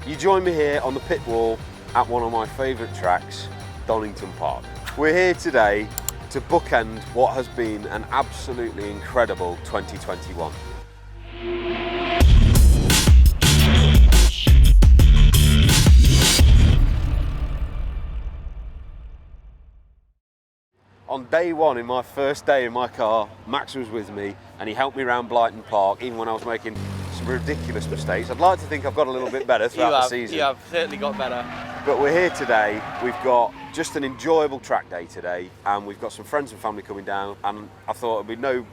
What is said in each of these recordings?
You join me here on the pit wall at one of my favourite tracks, Donington Park. We're here today to bookend what has been an absolutely incredible 2021. On day one, in my first day in my car, Max was with me and he helped me around Donington Park even when I was making some ridiculous mistakes. I'd like to think I've got a little bit better throughout the season. You have certainly got better. But we're here today, we've got just an enjoyable track day today, and we've got some friends and family coming down, and I thought it'd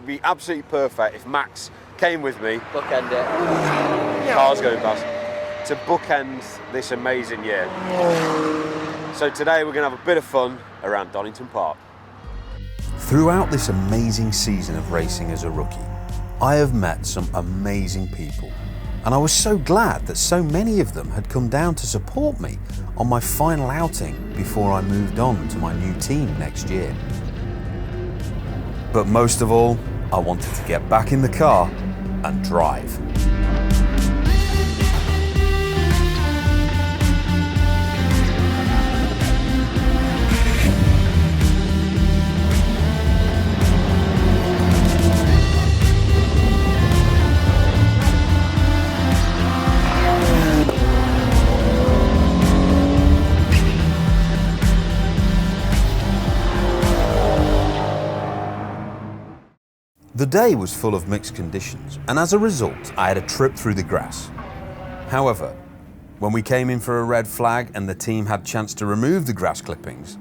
be absolutely perfect if Max came with me. Bookend it. Cars going past. To bookend this amazing year. So today we're going to have a bit of fun around Donington Park. Throughout this amazing season of racing as a rookie, I have met some amazing people, and I was so glad that so many of them had come down to support me on my final outing before I moved on to my new team next year. But most of all, I wanted to get back in the car and drive. The day was full of mixed conditions, and as a result, I had a trip through the grass. However, when we came in for a red flag and the team had a chance to remove the grass clippings,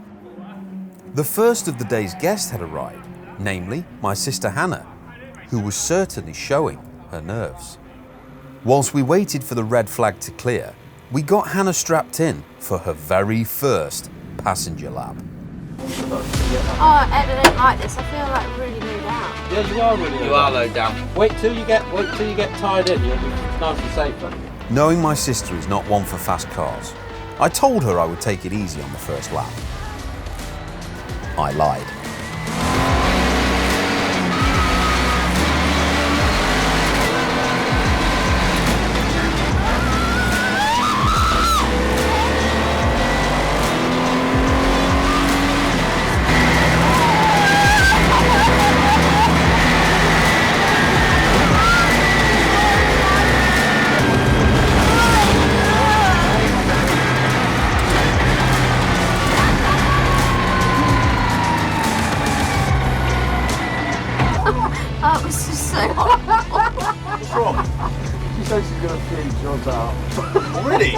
the first of the day's guests had arrived, namely my sister Hannah, who was certainly showing her nerves. Whilst we waited for the red flag to clear, we got Hannah strapped in for her very first passenger lap. Oh, Ed, I don't like this. I feel like really low down. Yeah, you are really. You are low down. Wait till you get tied in. You'll be nice and safe. Knowing my sister is not one for fast cars, I told her I would take it easy on the first lap. I lied. That was just so hot. What's wrong? She says she's going to feed yours out. Already?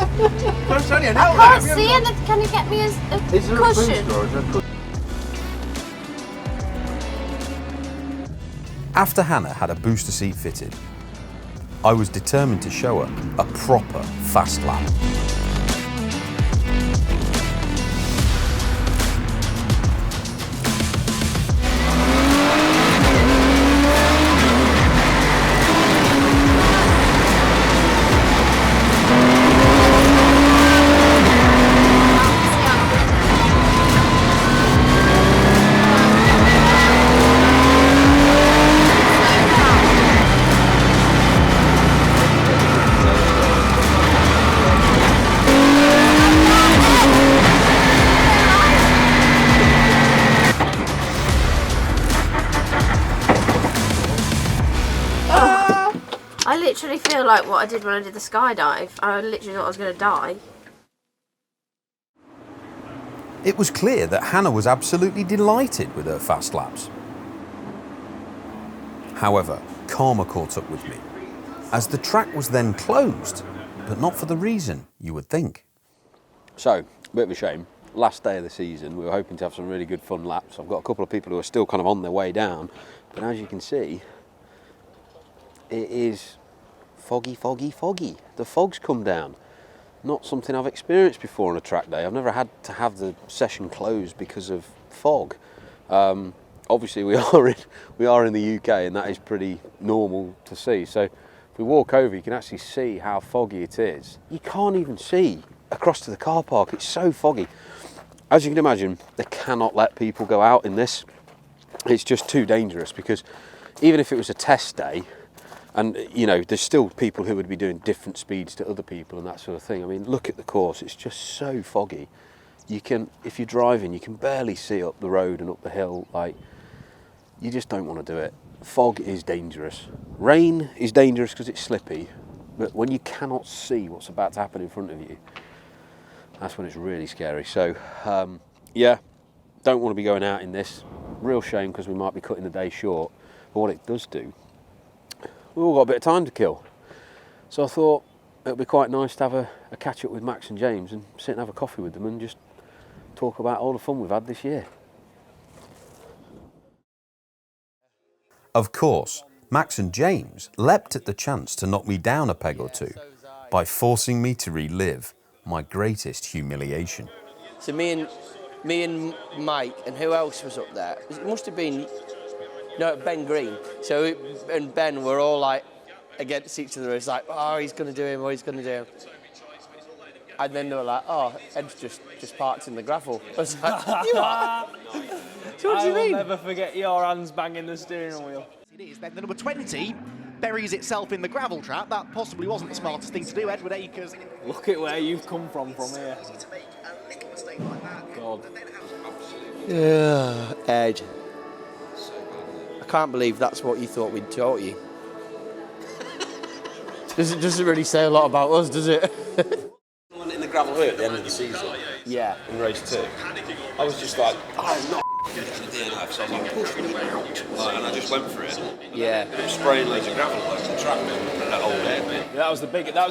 That's only an I hour. can't see it. Can you get me a Is there cushion? a food store? Is there a cushion? After Hannah had a booster seat fitted, I was determined to show her a proper fast lap. I literally feel like what I did when I did the skydive. I literally thought I was going to die. It was clear that Hannah was absolutely delighted with her fast laps. However, karma caught up with me, as the track was then closed, but not for the reason you would think. So, a bit of a shame. Last day of the season, we were hoping to have some really good fun laps. I've got a couple of people who are still kind of on their way down, but as you can see, it is foggy, foggy, foggy. The fog's come down. Not something I've experienced before on a track day. I've never had to have the session closed because of fog. Obviously we are in the UK, and that is pretty normal to see. So if we walk over, you can actually see how foggy it is. You can't even see across to the car park. It's so foggy. As you can imagine, they cannot let people go out in this. It's just too dangerous, because even if it was a test day And, you know, there's still people who would be doing different speeds to other people and that sort of thing. I mean, look at the course, it's just so foggy. You can, if you're driving, you can barely see up the road and up the hill. Like, you just don't want to do it. Fog is dangerous. Rain is dangerous because it's slippy, but when you cannot see what's about to happen in front of you, that's when it's really scary. So, yeah, don't want to be going out in this. Real shame because we might be cutting the day short. But what it does do, we've all got a bit of time to kill. So I thought it would be quite nice to have a catch up with Max and James and sit and have a coffee with them and just talk about all the fun we've had this year. Of course, Max and James leapt at the chance to knock me down a peg or two by forcing me to relive my greatest humiliation. So me and Mike and who else was up there? It must have been Ben Green. So and Ben were all like against each other. It's like, oh, he's going to do him, or he's going to do him. And then they were like, oh, Ed's just parked in the gravel. I was like, you are? So what do you mean? I will never forget your hands banging the steering wheel. It is. Then the number 20 buries itself in the gravel trap. That possibly wasn't the smartest thing to do, Edward Akers. Look at where you've come from here. God. Yeah, Ed. I can't believe that's what you thought we'd taught you. Doesn't really say a lot about us, does it? In the gravel here at the end of the season, Yeah. in race 2, I was just like, I'm not getting a DNF, so I was like, pushing him out, and I just went for it. Yeah. And it was spraying loads of gravel all over the track, and that old airpin. Yeah, that was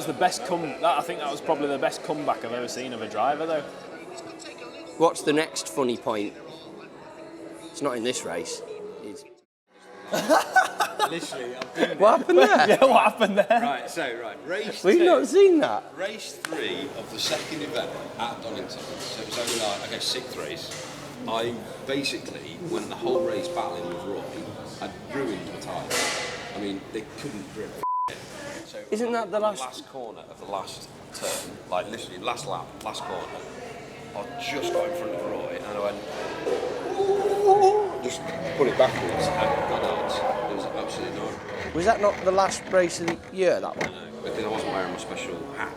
the best I think that was probably the best comeback I've ever seen of a driver, though. What's the next funny point? It's not in this race. It's... Literally, What happened there? Yeah, what happened there? Right, race We've 2. not seen that. Race 3 of the second event at Donington, so it was only like, okay, 6th race. I basically, when the whole race battling with Roy, I'd ruined the tyres. I mean, they couldn't grip So Isn't that the last corner of the last turn, like literally last lap, last corner, I just got in front of Roy and I went, just put it backwards and got out. It was absolutely no. Was that not the last race of the year, that one? No, because I wasn't wearing my special hat.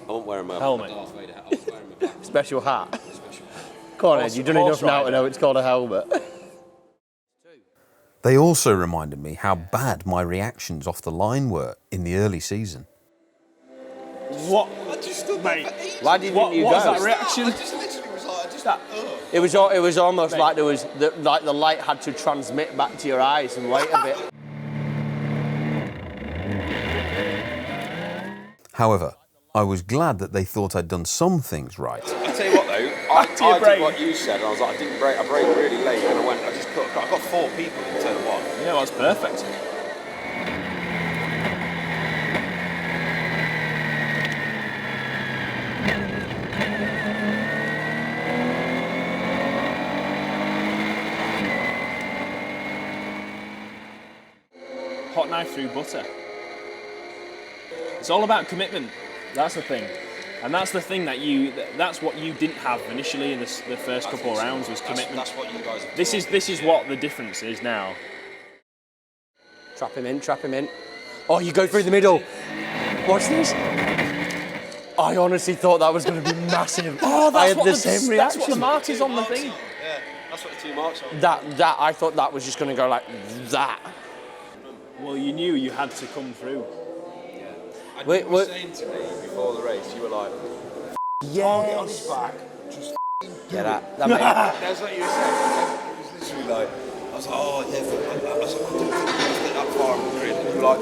I wasn't wearing my Helmet. Darth Vader hat. I was wearing my black Special hat. special hat. Come on, Ed, you've done enough now to know it's called a helmet. They also reminded me how bad my reactions off the line were in the early season. What? I just stood Mate, there for ages. Why didn't you what go? was that reaction? I just literally was like, It was almost like there was like the light had to transmit back to your eyes and wait a bit. However, I was glad that they thought I'd done some things right. I tell you what though, I did what you said, and I was like, I didn't brake, I braked really late, and I got 4 people in turn 1. Yeah, that's perfect. Hot knife through butter. It's all about commitment. That's the thing. And that's the thing that's what you didn't have initially in the first couple of rounds was commitment. That's what you guys have This is what the difference is now. Trap him in. Oh, you go through the middle. Watch this. I honestly thought that was going to be massive. Oh, I had the same reaction. That's what the mark is on the thing. Yeah, that's what the 2 marks are. That I thought that was just going to go like that. Well, you knew you had to come through. And you were saying to me before the race, you were like, target on his back, just Yeah, that made That's what you were saying. It was literally like, I was like, oh yeah, I was like, I don't think you get that far on the grid. And you were like,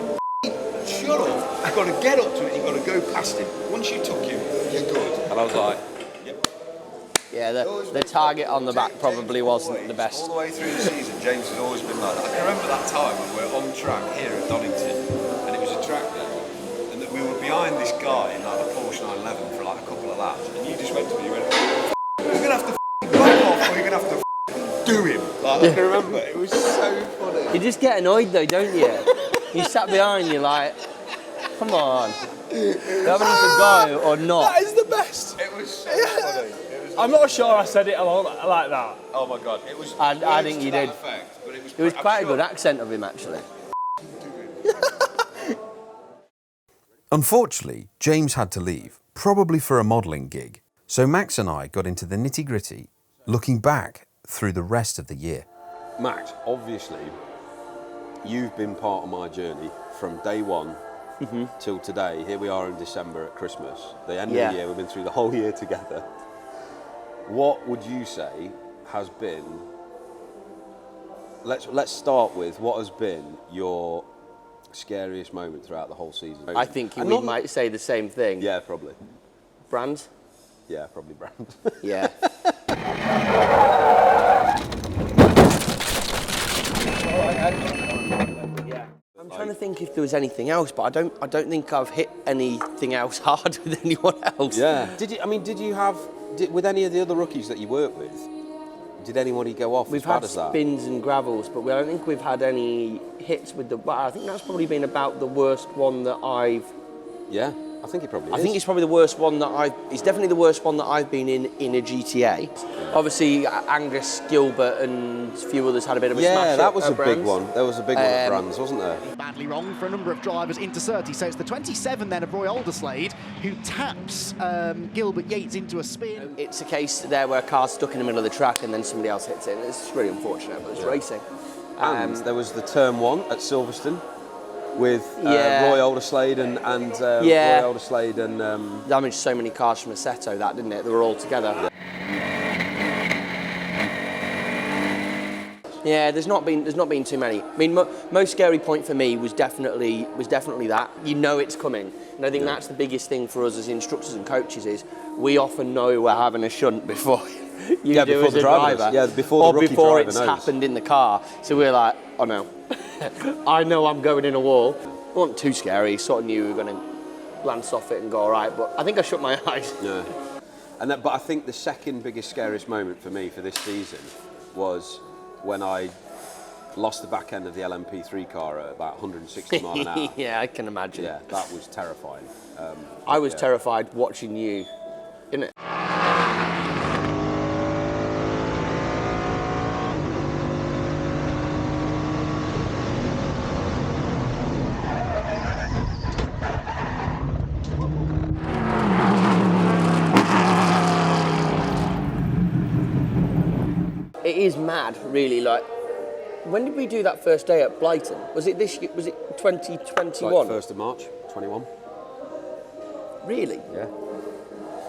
shut up. You've got to get up to it, you've got to go past him. Once you took him, you're good. And I was like, yep. Yeah, the target on the back probably wasn't the best. All the way through the season, James has always been like that. I can remember that time when we were on track here at Donington, and it was a track day, and that we were behind this guy in like a Porsche 911 for like a couple of laps, and you just went to me, you went, you're going to have to back off, or you're going to have to do him. Like, I can remember, it was so funny. You just get annoyed though, don't you? You sat behind, you're like, come on. You're having to go or not. That is the best. It was so funny. I'm not sure I said it a lot like that. Oh my god, it was. I think you did. Effect, but It was quite a good accent of him actually. Unfortunately, James had to leave, probably for a modelling gig. So Max and I got into the nitty-gritty, looking back through the rest of the year. Max, obviously, you've been part of my journey from day one till today. Here we are in December at Christmas. The end of the year, we've been through the whole year together. What would you say has been, let's start with, what has been your scariest moment throughout the whole season? I think we might say the same thing. Yeah, probably. Brands? Yeah, probably Brands. Yeah. I'm trying to think if there was anything else, but I don't think I've hit anything else hard with anyone else. Yeah. With any of the other rookies that you work with, did anybody go off We've as bad had as that? spins and gravels, but I don't think we've had any hits with the. Well, I think that's probably been about the worst one that I've. Yeah, I think it probably is. I think it's probably the worst one that I've. It's definitely the worst one that I've been in a GTA. Obviously, Angus, Gilbert, and a few others had a bit of a smash. Yeah, that was a big Brands. one. There was a big one at Brands, wasn't there? Badly wrong for a number of drivers into 30, so it's the 27 then of Roy Alderslade who taps Gilbert Yates into a spin. It's a case there where a car's stuck in the middle of the track and then somebody else hits it. It's really unfortunate, but it's racing. And there was the turn one at Silverstone with Roy Alderslade and Roy Alderslade and damaged so many cars from Assetto, that didn't it? They were all together. Yeah, there's not been too many. I mean, most scary point for me was definitely that. You know it's coming, and I think that's the biggest thing for us as instructors and coaches is we often know we're having a shunt before you do before as the a driver driver, does. Yeah, before the rookie driver it's knows. happened in the car. So we're like, oh no, I know I'm going in a wall. It wasn't too scary. Sort of knew we were going to glance off it and go all right, but I think I shut my eyes. Yeah. But I think the second biggest, scariest moment for me for this season was when I lost the back end of the LMP3 car at about 160 miles an hour. Yeah, I can imagine. Yeah, that was terrifying. I was terrified watching you, innit? It is mad, really. Like, when did we do that first day at Blighton? Was it this year? Was it 2021? Like 1st of March, 21. Really? Yeah.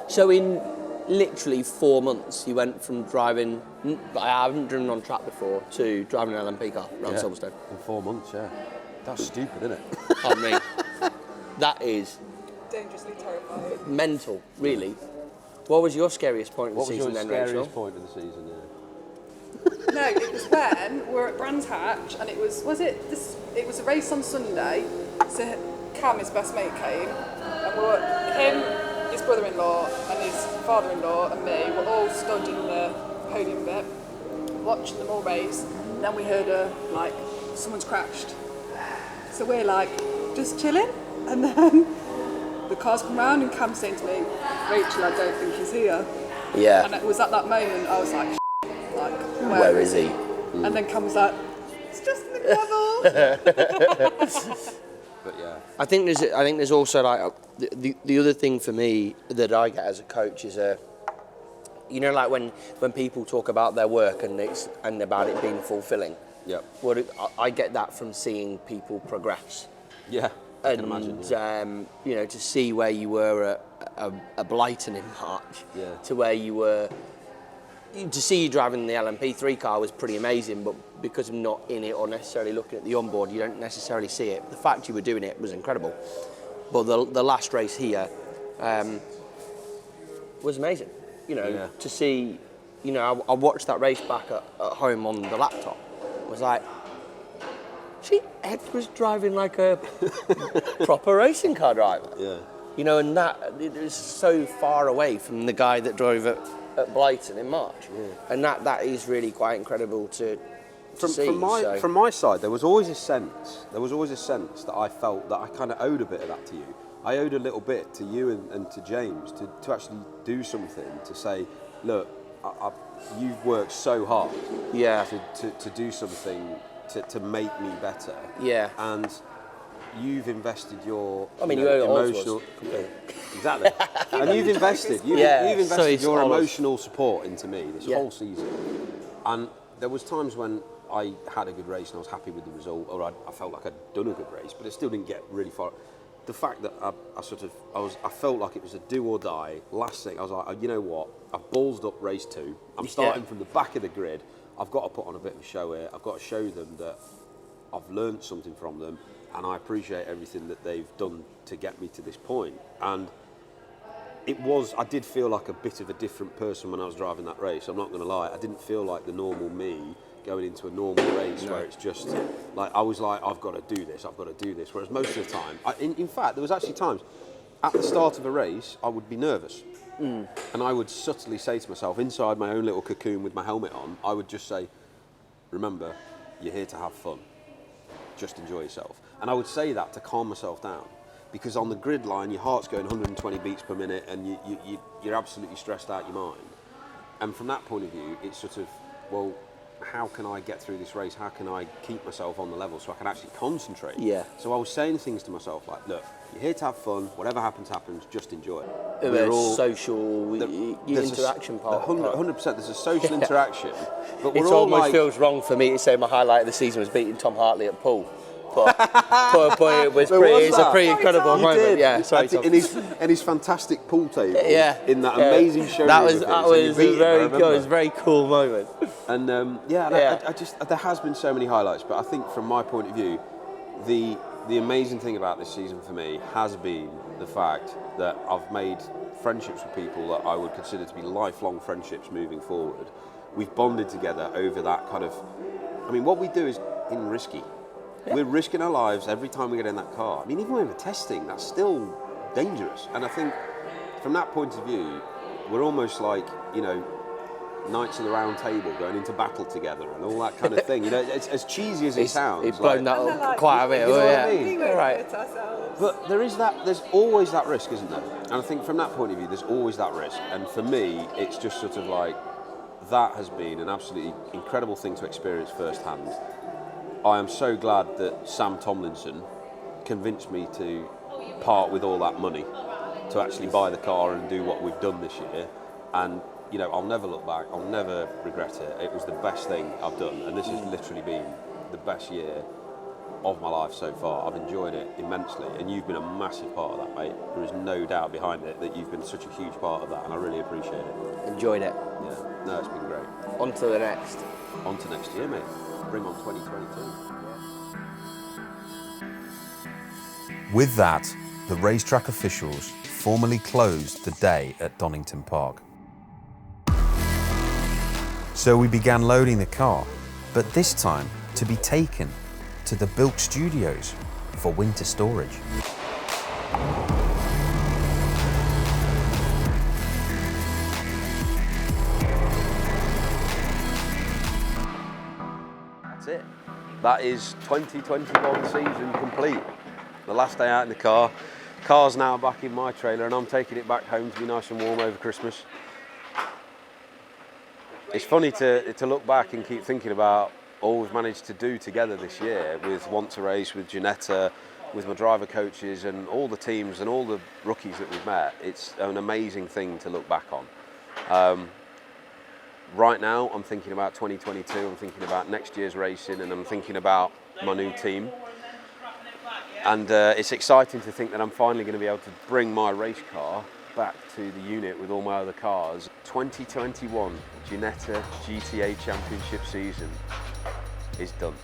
So in literally 4 months, you went from driving. I haven't driven on track before to driving an LMP car around Silverstone. In 4 months, yeah. That's stupid, isn't it? Pardon me. That is dangerously terrifying. mental, really. What was your scariest point of the What was season your then, Rachel? scariest point of the season? Yeah. No, it was when we were at Brands Hatch, and it was it was a race on Sunday. So Cam, his best mate, came, and we were him, his brother-in-law, and his father-in-law, and me were all stood in the podium bit, watching them all race. And then we heard someone's crashed. So we're like just chilling, and then the cars come round, and Cam's saying to me, "Rachel, I don't think he's here." Yeah. And it was at that moment I was like, Where is he? And then Cam was like, "It's just in the gravel." But yeah. I think there's also like the other thing for me that I get as a coach is like when people talk about their work and about it being fulfilling. Yep. Well, I get that from seeing people progress. Yeah. I can imagine. Yeah. To see where you were at Blighton in March, to where you were. To see you driving the LMP3 car was pretty amazing, but because I'm not in it or necessarily looking at the onboard, you don't necessarily see it. The fact you were doing it was incredible. But the last race here was amazing. To see, I watched that race back at home on the laptop. I was like, Ed was driving like a proper racing car driver. Yeah. And that it was so far away from the guy that drove at Blighton in March, and that is really quite incredible to see. From my side, there was always a sense that I felt that I kind of owed a bit of that to you. I owed a little bit to you and to James to actually do something, to say, look, you've worked so hard to do something to make me better. Yeah. And you've invested your you owe it all to us. emotional exactly, and you've invested your emotional support into me this whole season. And there was times when I had a good race and I was happy with the result, or I felt like I'd done a good race, but it still didn't get really far. The fact that I felt like it was a do or die. Last thing, I was like, you know what? I've ballsed up race 2. I'm starting from the back of the grid. I've got to put on a bit of a show here. I've got to show them that I've learned something from them, and I appreciate everything that they've done to get me to this point. And I did feel like a bit of a different person when I was driving that race. I'm not going to lie. I didn't feel like the normal me going into a normal race where it's just like, I was like, I've got to do this. Whereas most of the time, in fact, there was actually times at the start of a race, I would be nervous. And I would subtly say to myself, inside my own little cocoon with my helmet on, I would just say, remember, you're here to have fun. Just enjoy yourself. And I would say that to calm myself down. Because on the grid line, your heart's going 120 beats per minute and you're absolutely stressed out your mind. And from that point of view, it's sort of, well, how can I get through this race? How can I keep myself on the level so I can actually concentrate? Yeah. So I was saying things to myself like, look, you're here to have fun. Whatever happens, happens. Just enjoy it. We're all social, interaction part. 100%. There's a social interaction. But It almost feels wrong for me to say my highlight of the season was beating Tom Hartley at pool. But it was a pretty incredible moment. Yeah, sorry, Tom. In his fantastic pool table. Yeah. In that amazing show. That was a very cool moment. And I just there has been so many highlights, but I think from my point of view, the amazing thing about this season for me has been the fact that I've made friendships with people that I would consider to be lifelong friendships moving forward. We've bonded together over that kind of. I mean, what we do is risky. We're risking our lives every time we get in that car. I mean, even when we're testing, that's still dangerous. And I think from that point of view, we're almost like, Knights of the Round Table going into battle together and all that kind of thing. It's as cheesy as it sounds. It's blown that up quite a bit. You know what I mean? Right. But there's always that risk, isn't there? And I think from that point of view, there's always that risk. And for me, it's just sort of like, that has been an absolutely incredible thing to experience firsthand. I am so glad that Sam Tomlinson convinced me to part with all that money to actually buy the car and do what we've done this year. And, I'll never look back. I'll never regret it. It was the best thing I've done. And this has literally been the best year of my life so far. I've enjoyed it immensely. And you've been a massive part of that, mate. There is no doubt behind it that you've been such a huge part of that. And I really appreciate it. Enjoyed it. Yeah. No, it's been great. On to the next. On to next year, mate. Bring on 2022. With that, the racetrack officials formally closed the day at Donington Park. So we began loading the car, but this time to be taken to the Bilk Studios for winter storage. That's it. That is 2021 season complete. The last day out in the car. Car's now back in my trailer and I'm taking it back home to be nice and warm over Christmas. It's funny to look back and keep thinking about all we've managed to do together this year with Want to Race, with Ginetta, with my driver coaches and all the teams and all the rookies that we've met. It's an amazing thing to look back on. Right now, I'm thinking about 2022, I'm thinking about next year's racing and I'm thinking about my new team. And it's exciting to think that I'm finally going to be able to bring my race car back to the unit with all my other cars. 2021 Ginetta GTA Championship season is done.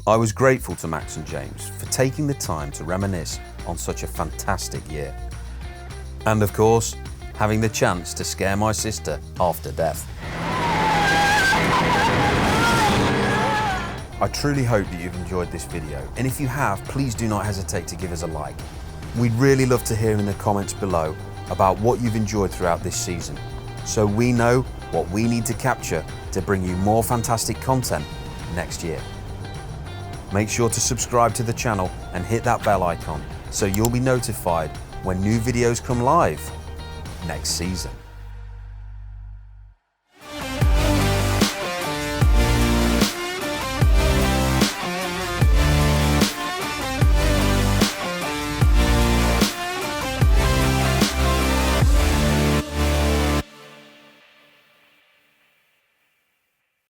I was grateful to Max and James for taking the time to reminisce on such a fantastic year. And of course, having the chance to scare my sister half to death. I truly hope that you've enjoyed this video, and if you have, please do not hesitate to give us a like. We'd really love to hear in the comments below about what you've enjoyed throughout this season, so we know what we need to capture to bring you more fantastic content next year. Make sure to subscribe to the channel and hit that bell icon so you'll be notified when new videos come live next season.